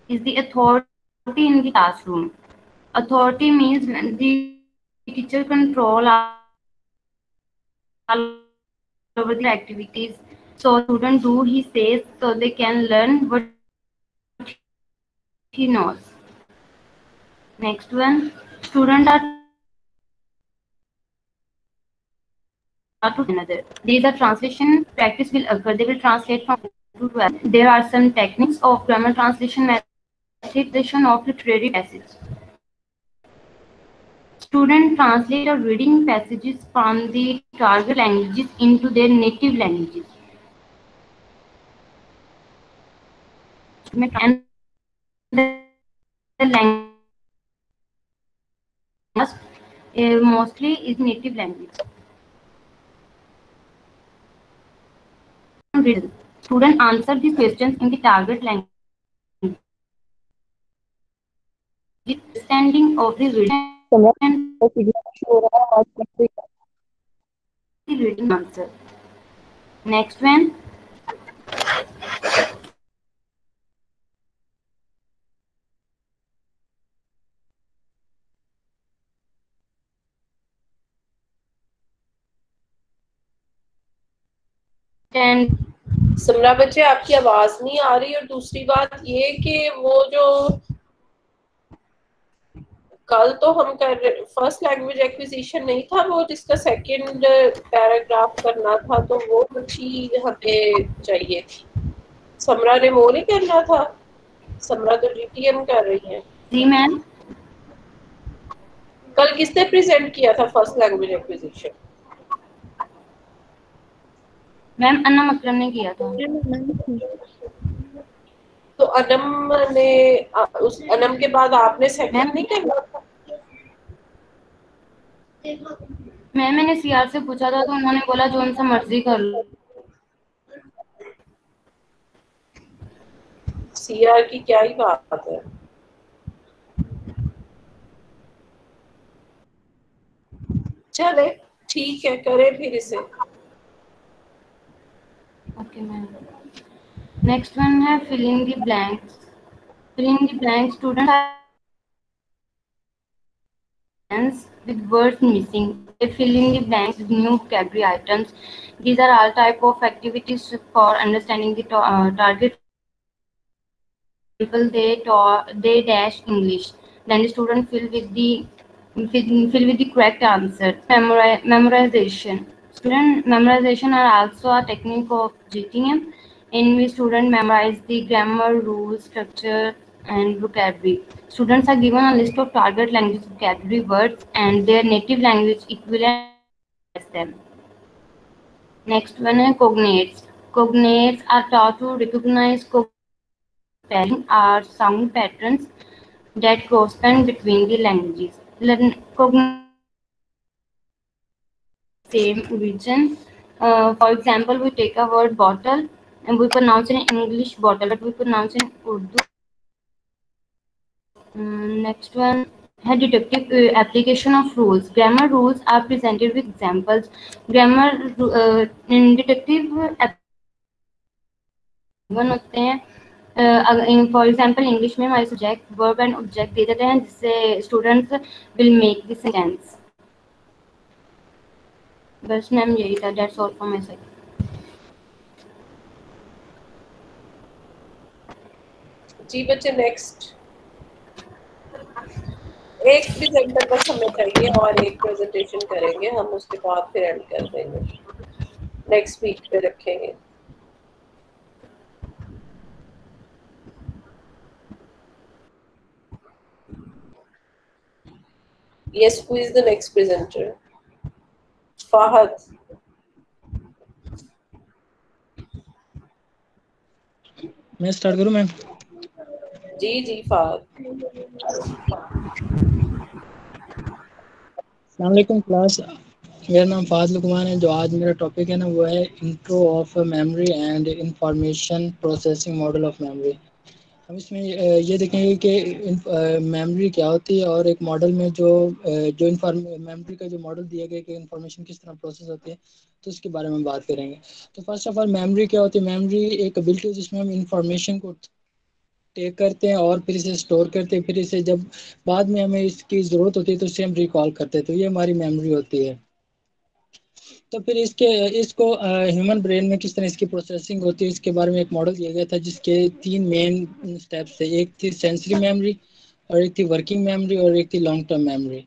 is the authority in the classroom. Authority means when the teacher control all over the activities. So student do he says so they can learn what he knows. Next one, student are to another. These are translation practice will occur. They will translate from to 12. There are some techniques of grammar translation method of literary passage. Students translate or reading passages from the target languages into their native languages. And the language mostly is native language. Student answer these questions in the target language. Understanding of the reading and the reading answer. Next one. And समरा बच्चे आपकी आवाज नहीं आ रही. और दूसरी बात ये कि वो जो कल तो हम कर फर्स्ट लैंग्वेज एक्विजिशन नहीं था, वो जिसका सेकंड पैराग्राफ करना था, तो वो बच्ची हमें चाहिए थी. समरा ने वो नहीं करना था. समरा तो जीटीएम कर रही है. जी मैम. कल किसने प्रेजेंट किया था first language acquisition? Ma'am Anam Akram ने किया था. तो अनम ने उस अनम के बाद आपने सेकंड नहीं करना था? मैम मैंने सीआर से पूछा था तो उन्होंने बोला जो उनसे मर्जी कर लो. सीआर की क्या ही बात है. चले ठीक है, करें फिर इसे. Okay ma'am. नेक्स्ट वन है filling the blanks. Filling the blanks student with words missing. They fill in the blanks with new vocabulary items. These are all type of activities for understanding the target. People they dash English. Then the student fill with the correct answer. Memorization. Student memorization are also a technique of GTM in which student memorize the grammar, rules, structure, and vocabulary. Students are given a list of target language vocabulary words and their native language equivalent them. Next one is cognates. Cognates are taught to recognize spelling are sound patterns that correspond between the languages. Same origin. For example, we take a word bottle and we pronounce it in English bottle, but we pronounce it in Urdu. Next one, है deductive application of rules. Grammar rules are presented with examples. Grammar in deductive one होते हैं for example English में हमारे subject verb and object दे देते हैं जिससे students will make this sentence. बस मैम यही था, that's all from my side. जी बच्चे नेक्स्ट एक प्रेजेंटर बस हमें चाहिए और एक प्रेजेंटेशन करेंगे हम, उसके बाद फिर एंड कर देंगे, नेक्स्ट वीक पे रखेंगे। Yes, who is the next presenter? Fahad. मैं स्टार्ट करूं मैम? जी फहद। अस्सलाम वालेकुम क्लास, मेरा नाम फहद लुकमान है। जो आज मेरा टॉपिक है ना वो है intro of memory and information processing model of memory. हम इसमें ये देखेंगे कि मेमोरी क्या होती है और एक मॉडल में जो मेमोरी का जो मॉडल दिया गया कि इंफॉर्मेशन किस तरह प्रोसेस होती है, तो उसके बारे में बात करेंगे। तो फर्स्ट ऑफ ऑल मेमोरी क्या होती है? मेमोरी एक एबिलिटी है जिसमें हम इंफॉर्मेशन को टेक करते हैं और फिर इसे स्टोर करते हैं, फिर इसे जब बाद में हमें इसकी ज़रूरत होती है तो इसे हम रिकॉल करते हैं, तो ये हमारी मेमोरी होती है। तो फिर इसको ह्यूमन ब्रेन में किस तरह इसकी प्रोसेसिंग होती है इसके बारे में एक मॉडल दिया गया था जिसके 3 मेन स्टेप्स थे। एक थी सेंसरी मेमोरी और एक थी वर्किंग मेमोरी और एक थी लॉन्ग टर्म मेमोरी।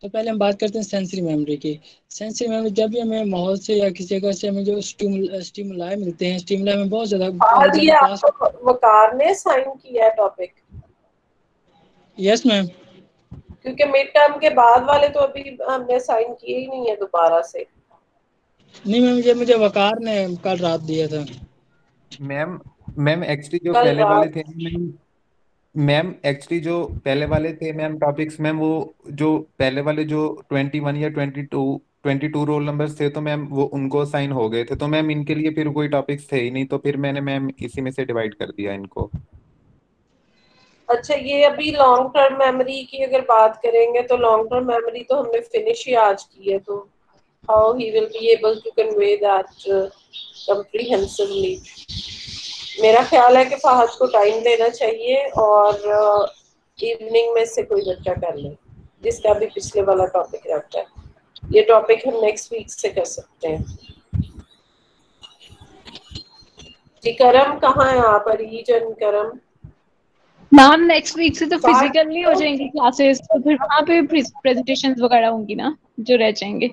तो पहले हम बात करते हैं सेंसरी मेमोरी की। सेंसरी मेमोरी जब भी हमें माहौल से या किसी जगह से हमें जो स्टिमुलाई मिलते हैं, स्टिमुलाई में बहुत ज़्यादा फहद ये आपको वकार ने साइन किया है टॉपिक? Yes ma'am. क्योंकि मिड टर्म के बाद वाले तो अभी हमने साइन किए ही नहीं है दोबारा से। नहीं मैम, ये मुझे वकार ने कल रात दिया था। मैम एक्चुअली जो कल पहले वाले रात? थे मैम एक्चुअली जो पहले वाले थे मैम टॉपिक्स मैम, वो जो पहले वाले जो 21 या 22 रोल नंबर्स थे तो मैम वो उनको साइन हो गए थे, तो मैम इनके लिए फिर कोई टॉपिक्स थे ही नहीं, तो फिर मैंने मैम इसी में से डिवाइड कर दिया इनको। अच्छा, ये अभी लॉन्ग टर्म मेमोरी की अगर बात करेंगे तो लॉन्ग टर्म मेमोरी तो हमने फिनिश ही आज की है, तो how he will be able to convey that comprehensively. मेरा ख्याल है कि फहद को टाइम देना चाहिए और इवनिंग में से कोई बच्चा कर ले जिसका भी पिछले वाला टॉपिक रहता है। ये टॉपिक हम नेक्स्ट वीक से कर सकते हैं। जी करम कहाँ है आप? अरीजन करम मैम नेक्स्ट वीक से तो फिजिकली हो जाएंगी क्लासेस, तो फिर वहाँ पे प्रेजेंटेशंस वगैरह होंगी ना जो रह जाएंगे।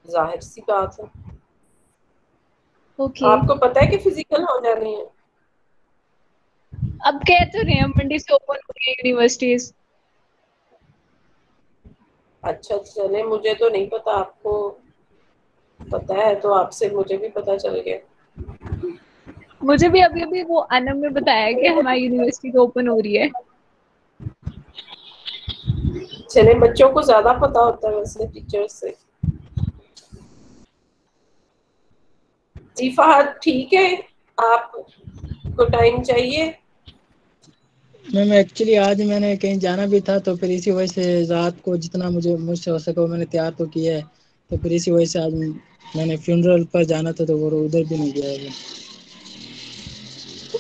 जाहिर सी बात है। ओके आपको पता है कि फिजिकल हो जानी है? अब कह तो रहे हैं मंडे से ओपन हो रही है यूनिवर्सिटीज। अच्छा चले, मुझे तो नहीं पता, आपको पता है तो आपसे मुझे भी पता चल गया। मुझे भी अभी अभी वो अनम ने बताया कि हमारी यूनिवर्सिटी ओपन हो रही है। चले, बच्चों को ज्यादा पता होता है वैसे टीचर्स से। जी फहद ठीक है, आपको टाइम चाहिए? मैम एक्चुअली आज मैंने कहीं जाना भी था तो फिर इसी वजह से रात को जितना मुझसे हो सका मैंने तैयार तो किया है, तो फिर इसी वजह से आज मैंने फ्यूनरल पर जाना था तो वो उधर भी नहीं गया अभी।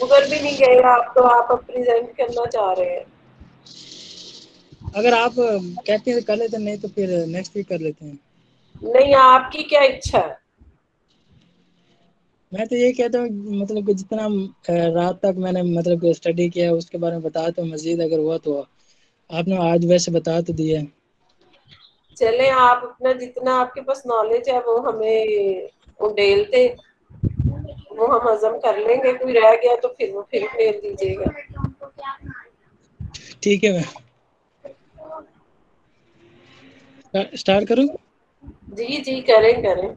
उधर भी नहीं गए आप, तो आप अब प्रेजेंट करना चाह रहे हैं? अगर आप कहते हैं तो कर लेते हैं, नहीं तो फिर नेक्स्ट वीक कर लेते हैं। नहीं, आपकी क्या इच्छा है? मैं तो ये कहता हूँ मतलब कि जितना रात तक मैंने मतलब स्टडी किया उसके बारे में बताया, तो मजीद अगर हुआ तो आपने आज वैसे बता तो दिया। चले, आप अपना जितना आपके पास नॉलेज है वो हमें उडेल दे, वो हम हजम कर लेंगे। कोई रह गया तो फिर वो फिर फेर दीजिएगा। ठीक है, मैं स्टार्ट करूँ? जी करें करें।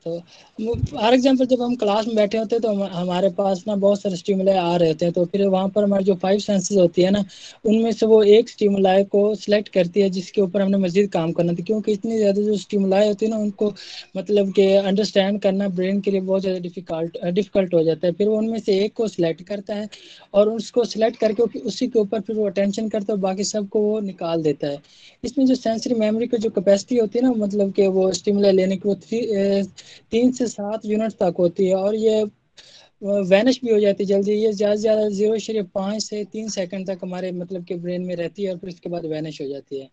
तो फॉर एग्जांपल जब हम क्लास में बैठे होते हैं तो हमारे पास ना बहुत सारे स्टिमुलाई आ रहे हैं, तो फिर वहाँ पर हमारी जो 5 सेंसेस होती है ना, उनमें से वो एक स्टिमुलाई को सिलेक्ट करती है जिसके ऊपर हमने मजीद काम करना था, क्योंकि इतनी ज़्यादा जो स्टिमुलाई होती है ना उनको मतलब कि अंडरस्टैंड करना ब्रेन के लिए बहुत ज़्यादा डिफ़िकल्ट हो जाता है। फिर वो उनमें से एक को सिलेक्ट करता है और उसको सिलेक्ट करके उसी के ऊपर फिर वो अटेंशन करता है, बाकी सबको वो निकाल देता है। इसमें जो सेंसरी मेमोरी की जो कैपेसिटी होती है ना, मतलब कि वो स्टिमुलाई लेने की, वो 3 से 7 यूनिट तक होती है, और ये वैनिश भी हो जाती है जल्दी। ये ज़्यादा से ज़्यादा 0.5 से 3 सेकंड तक हमारे मतलब के ब्रेन में रहती है और फिर उसके बाद वैनिश हो जाती है।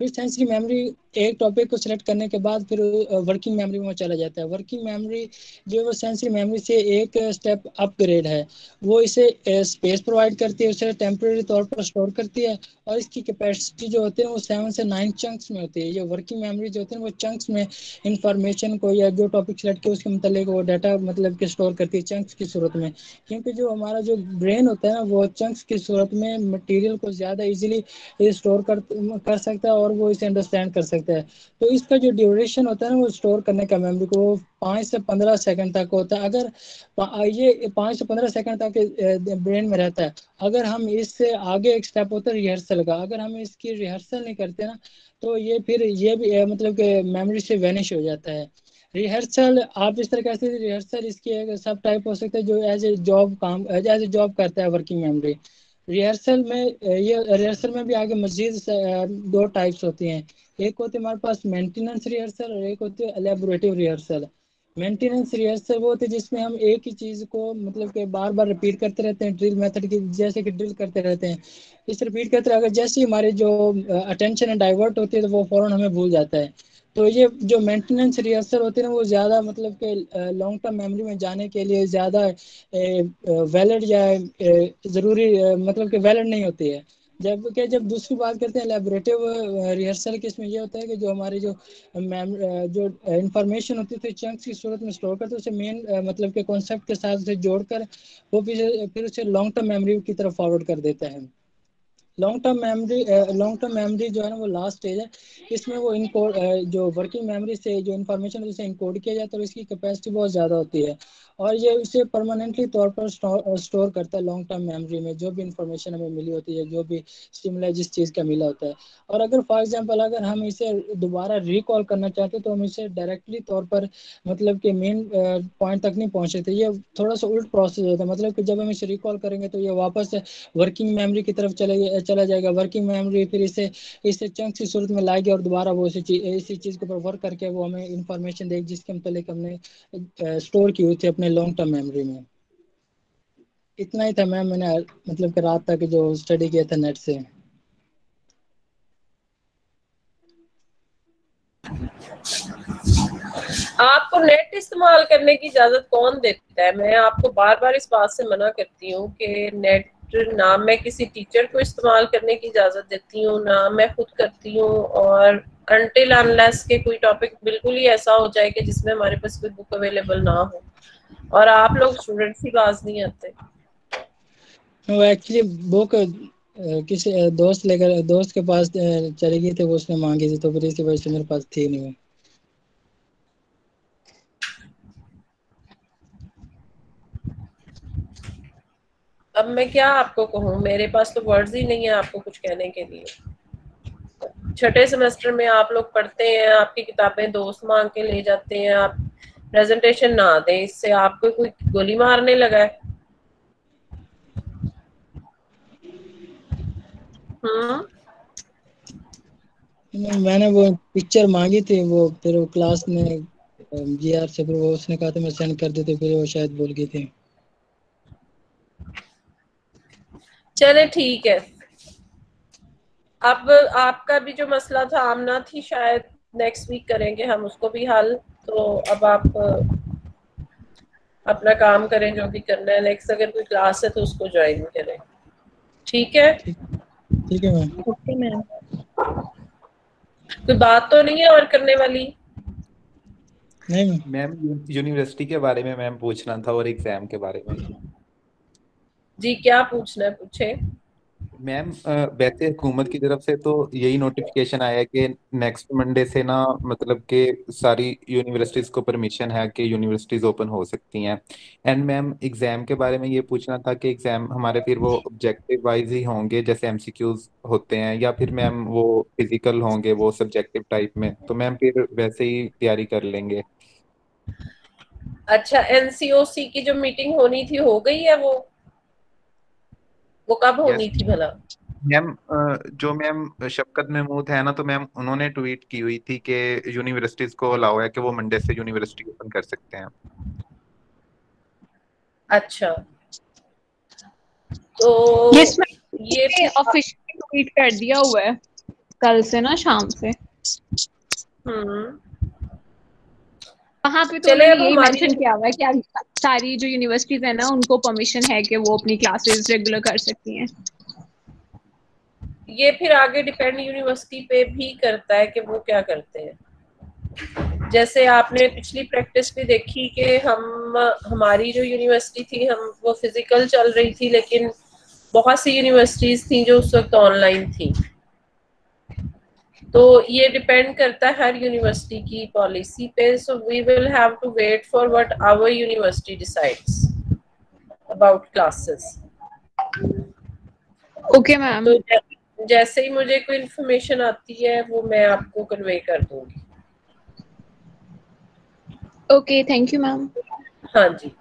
फिर सेंसरी मेमोरी एक टॉपिक को सिलेक्ट करने के बाद फिर वर्किंग मेमोरी में चला जाता है। वर्किंग मेमोरी जो वो सेंसरी मेमोरी से एक स्टेप अपग्रेड है, वो इसे स्पेस प्रोवाइड करती है, उसे टेम्परेरी तौर पर स्टोर करती है, और इसकी कैपेसिटी जो होती है वो 7 से 9 चंक्स में होती है। ये वर्किंग मेमोरी जो होती है वो चंक्स में इंफॉर्मेशन को या जो टॉपिक सिलेक्ट किया उसके मतलब वो डाटा मतलब कि स्टोर करती है चंक्स की सूरत में, क्योंकि जो हमारा जो ब्रेन होता है ना वो चंक्स की सूरत में मटेरियल को ज़्यादा इजीली स्टोर कर सकता है और वो इसे अंडरस्टैंड कर सकता है। तो इसका जो ड्यूरेशन होता है ना वो स्टोर करने का मेमोरी को, वो 5 से 15 सेकंड तक होता है। अगर ये 5 से 15 सेकंड तक ब्रेन में रहता है। अगर हम इससे आगे एक स्टेप होता है रिहर्सल का, अगर हम इसकी रिहर्सल नहीं करते ना तो ये फिर ये भी मतलब कि मेमोरी से वैनिश हो जाता है। रिहर्सल आप इस तरह से, रिहर्सल इसकी एक सब टाइप हो सकता है जो एज ए जॉब करता है वर्किंग मेमोरी। रिहर्सल में ये रिहर्सल में भी आगे मजीद 2 टाइप्स होती हैं। एक होती है हमारे पास मेंटेनेंस रिहर्सल और एक होती है एलेबोरेटिव रिहर्सल। मेंटेनेंस रिहर्सल वो होती है जिसमें हम एक ही चीज़ को मतलब कि बार बार रिपीट करते रहते हैं, ड्रिल मेथड की जैसे कि ड्रिल करते रहते हैं। इस रिपीट करते रहे, अगर जैसे ही हमारी जो अटेंशन डाइवर्ट होती है तो वो फ़ौरन हमें भूल जाता है। तो ये जो मेंटेनेंस रिहर्सल होती है ना वो ज़्यादा मतलब कि लॉन्ग टर्म मेमोरी में जाने के लिए ज़्यादा वैलिड या ज़रूरी मतलब कि वैलिड नहीं होती है। जब दूसरी बात करते हैं लैबोरेटिव रिहर्सल की, इसमें ये होता है कि जो हमारी जो जो इंफॉर्मेशन होती है चंक्स की सूरत में स्टोर करते हैं उसे मेन मतलब के कॉन्सेप्ट के साथ उसे जोड़कर वो फिर उसे लॉन्ग टर्म मेमोरी की तरफ फॉरवर्ड कर देता है। लॉन्ग टर्म मेमोरी जो है ना वो लास्ट स्टेज है। इसमें वो इनकोड जो वर्किंग मेमोरी से जो इन्फॉर्मेशन उसे इनकोड किया जाता है और इसकी कैपेसिटी बहुत ज़्यादा होती है, और ये इसे परमानेंटली तौर पर स्टोर करता है लॉन्ग टर्म मेमोरी में, जो भी इंफॉर्मेशन हमें मिली होती है, जो भी स्टिमुलाई जिस चीज़ का मिला होता है। और अगर फॉर एग्जांपल अगर हम इसे दोबारा रिकॉल करना चाहते हैं तो हम इसे डायरेक्टली तौर पर मतलब कि मेन पॉइंट तक नहीं पहुँच सकते। ये थोड़ा सा उल्ट प्रोसेस होता है, मतलब कि जब हम इसे रिकॉल करेंगे तो ये वापस वर्किंग मेमोरी की तरफ चला जाएगा। वर्किंग मेमोरी फिर इसे चंक्स की सूरत में लाएगी और दोबारा वो इसी चीज़ के ऊपर वर्क करके वो हमें इंफॉर्मेशन देगी जिसके मतलब हमने स्टोर की हुई थी अपने लॉन्ग टर्म मेमोरी में। इतना ही था मैम, मैंने मतलब कि रात तक जो स्टडी किया था नेट से। आपको नेट इस्तेमाल करने की इजाजत कौन देता है? मैं आपको बार बार इस बात से मना करती हूँ कि नेट ना मैं किसी टीचर को इस्तेमाल करने की इजाजत देती हूँ, ना मैं खुद करती हूँ, और अनटिल अनलेस के कोई टॉपिक बिल्कुल ही ऐसा हो जाए कि जिसमें हमारे पास कोई बुक अवेलेबल ना हो, और आप लोग स्टूडेंट्स ही बाज नहीं आते। वो एक्चुअली बुक किसी दोस्त के पास चली गई थी, वो उसने मांगी थी तो फिर इसी वजह से मेरे पास थी नहीं। अब मैं क्या आपको कहूँ, मेरे पास तो वर्ड्स ही नहीं है आपको कुछ कहने के लिए। छठे सेमेस्टर में आप लोग पढ़ते हैं, आपकी किताबें दोस्त मांग के ले जाते हैं, आप प्रेजेंटेशन ना दें, इससे आपको कोई गोली मारने लगा है? मैंने वो पिक्चर मांगी थी, वो फिर वो क्लास में जीआर से फिर वो उसने कहा था मैं सेंड कर देते, फिर वो शायद भूल गई थी। चले ठीक है। अब आपका भी जो मसला था आमना थी, शायद नेक्स्ट वीक करेंगे हम उसको भी हल। तो अब आप अपना काम करें जो भी करना है। नेक्स्ट अगर कोई क्लास है तो उसको ज्वाइन करें, ठीक है? ठीक है मैम। Okay ma'am. कोई बात तो नहीं है और करने वाली? नहीं मैम यूनिवर्सिटी के बारे में मैम पूछना था और एग्जाम के बारे में। जी क्या पूछना है, पूछे। मैम वैसे हुकूमत की तरफ से तो यही नोटिफिकेशन आया है कि नेक्स्ट मंडे से ना मतलब कि सारी यूनिवर्सिटीज को परमिशन है कि यूनिवर्सिटीज ओपन हो सकती हैं। एंड मैम एग्जाम के बारे में ये पूछना था कि एग्जाम हमारे फिर वो ऑब्जेक्टिव वाइज ही होंगे जैसे एमसीक्यूज होते हैं, या फिर मैम वो फिजिकल होंगे वो सब्जेक्टिव टाइप में, तो मैम फिर वैसे ही तैयारी कर लेंगे। अच्छा, एनसीओसी की जो मीटिंग होनी थी हो गई है वो कब यस होनी थी भला? मैम, जो मैम शफकत महमूद है ना, तो मैम उन्होंने ट्वीट की हुई थी कि यूनिवर्सिटीज को अलाउ है कि वो मंडे से यूनिवर्सिटी ओपन कर सकते हैं। अच्छा, तो यस ये मैम, ऑफिशियली ट्वीट कर दिया हुआ है कल से ना शाम से। हम्म, वहां पे तो चले उन्होंने अब यही हमारी मेंशन किया हुआ है कि सारी जो यूनिवर्सिटीज है ना उनको परमिशन है कि वो अपनी क्लासेस रेगुलर कर सकती हैं। ये फिर आगे डिपेंड यूनिवर्सिटी पे भी करता है कि वो क्या करते हैं। जैसे आपने पिछली प्रैक्टिस भी देखी कि हमारी जो यूनिवर्सिटी थी हम वो फिजिकल चल रही थी, लेकिन बहुत सी यूनिवर्सिटीज थी जो उस वक्त ऑनलाइन थी। तो ये डिपेंड करता है हर यूनिवर्सिटी की पॉलिसी पे। So we will have to wait for what our university decides about classes. Okay ma'am. तो जैसे ही मुझे कोई इन्फॉर्मेशन आती है वो मैं आपको कन्वे कर दूंगी। Okay, thank you ma'am. हाँ जी,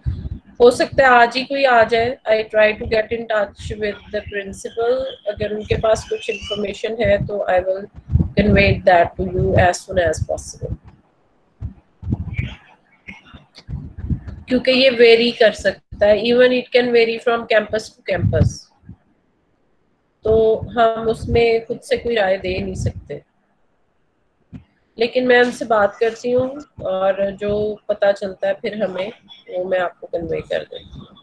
हो सकता है आज ही कोई आ जाए। I try to get in touch with the principal, अगर उनके पास कुछ इन्फॉर्मेशन है तो I will convey that to you as soon as possible, क्योंकि ये वेरी कर सकता है। Even it can vary from campus to campus, तो हम उसमें खुद से कोई राय दे नहीं सकते। लेकिन मैं उनसे बात करती हूँ और जो पता चलता है फिर हमें वो मैं आपको कन्वे कर देती हूँ।